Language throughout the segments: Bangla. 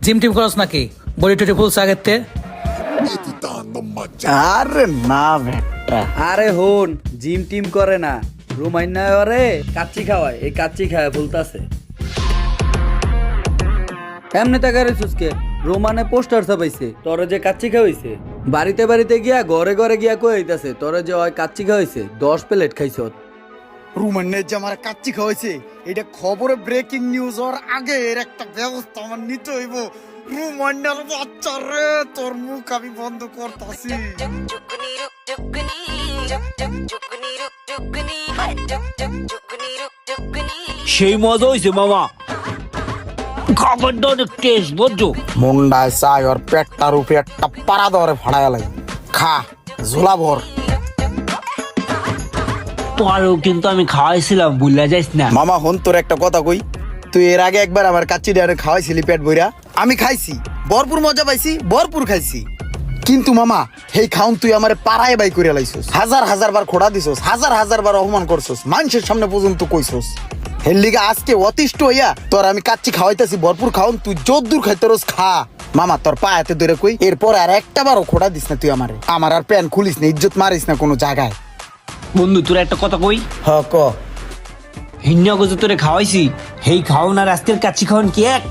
জিম টিম করস নাকি? বডি টডি ফুলস আগের তে? আরে না বেটা, আরে হন, জিম টিম করে না, রুমাইনা ওরে কাচ্চি খাওয়ায়, এই কাচ্চি খাওয়ায় ফুলতাছে। এমনি তাকারে সুসকে রোমানে পোস্টার ছাপাইছে তোরে যে কাচ্চি খাওয়াইছে, বাড়িতে বাড়িতে গিয়া ঘরে ঘরে গিয়া কইতাছে তোরে যে ওই কাচ্চি খাওয়াইছে 10 প্লেট খাইছ। রুমান্নের যে আমার কাচ্চি খাওয়াইছে এটা খবরে ব্রেকিং নিউজ হওয়ার আগে এর একটা ব্যবস্থা আমার নিতে হইব। রুমান্নার বাচ্চা রে, তোর মুখ আমি বন্ধ করতাছি। সেই মজা হয়েছে মামা, খাবারটা অনেক টেস্ট বুঝছো। মুন্ডায় চাই ওর পেটটার উপরে একটা পাড়া দরে ফাড়াইয়া লাগে, খা ঝোলা ভর। তোরও কিন্তু আমি খাওয়াইছিলাম, ভুলে যাইস না। মামা হন তোর একটা কথা কই, তুই এর আগে একবার আমার কাচ্চি ডারে খাওয়াইছিলি পেট বইরা, আমি খাইছি, ভরপুর মজা পাইছি, ভরপুর খাইছি। কিন্তু মামা হেই খাউন তুই আমারে পাড়ায় বাই করে লাইছস, হাজার হাজার বার খোড়া দিছস, হাজার হাজার বার অপমান করছস, মানুষের সামনে পর্যন্ত কইছস। হের লিগা আজকে অতিষ্ঠ হইয়া তোর আমি কাচ্চি খাওয়াইতাছি, ভরপুর খাউন, তুই যদ্দূর খাইতরস খা। মামা তোর পায়াতে ধরে কই, এরপর আর একটা বারও খোড়া দিস না তুই আমারে, আমার আর প্যান খুলিস না, ইজ্জত মারিস না কোনো জায়গায়। বন্ধু তোর একটা কথা কই, হ ক। হিন্যাগজে তোরে খাওয়াইছি, হেই খাওন আর আজকের কাচ্চি খাওন কি এক?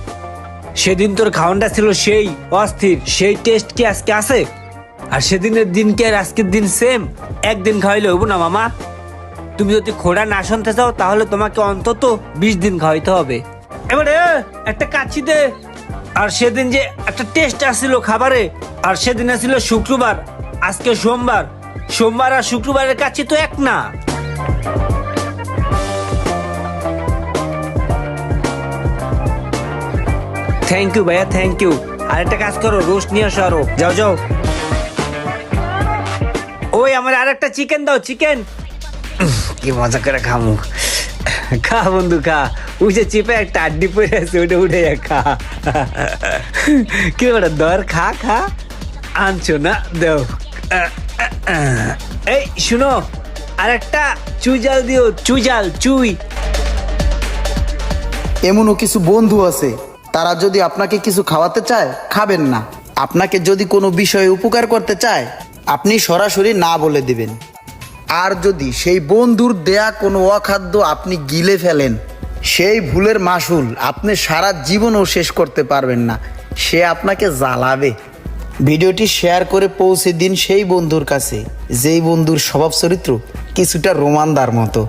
সেদিন তোর খাওনটা ছিল সেই অস্থির, সেই টেস্ট কি আজকে আছে? আর সেদিনের দিন কি আর আজকের দিন সেম? একদিন খাওয়াইলে হইব না মামা। তুমি যদি খোড়া না শুনতে চাও তাহলে তোমাকে অন্তত 20 দিন খাওয়াইতে হবে। এবারে একটা কাচ্চি দে। আর সেদিন যে একটা টেস্ট আসছিল খাবারে, আর সেদিন আসছিল শুক্রবার, আজকে সোমবার, সোমবার আর শুক্রবারের কাচ্চি তো এক না। থ্যাংক ইউ ভাইয়া, থ্যাংক ইউ। আর একটা কাজ করো, রোস্ট নিয়ে আসো আরো, যাও যাও। ওই আমার আর একটা চিকেন দাও, চিকেন। কি মজা করে খামু, খা বন্ধু খা। ওই যে চিপে একটা আড্ডি পড়ে আছে, ওটা উঠে খা। কি বড় দর, খা খা। আনছো না, দেও। এই শুনো, আর একটা চুই জাল দিও, চুই জাল, চুই। এমনও কিছু বন্ধু আছে, তারা যদি আপনাকে কিছু খাওয়াতে চায় খাবেন না, আপনাকে যদি কোনো বিষয়ে উপকার করতে চায় আপনি সরাসরি না বলে দিবেন। আর যদি সেই বন্ধুর দেয়া কোনো অখাদ্য আপনি গিলে ফেলেন, সেই ভুলের মাসুল আপনি সারা জীবনও শেষ করতে পারবেন না, সে আপনাকে জ্বালাবে। ভিডিওটি শেয়ার করে পৌঁছে দিন সেই বন্ধুর কাছে যেই বন্ধুর স্বভাব চরিত্র কিছুটা রোমানদার মতো।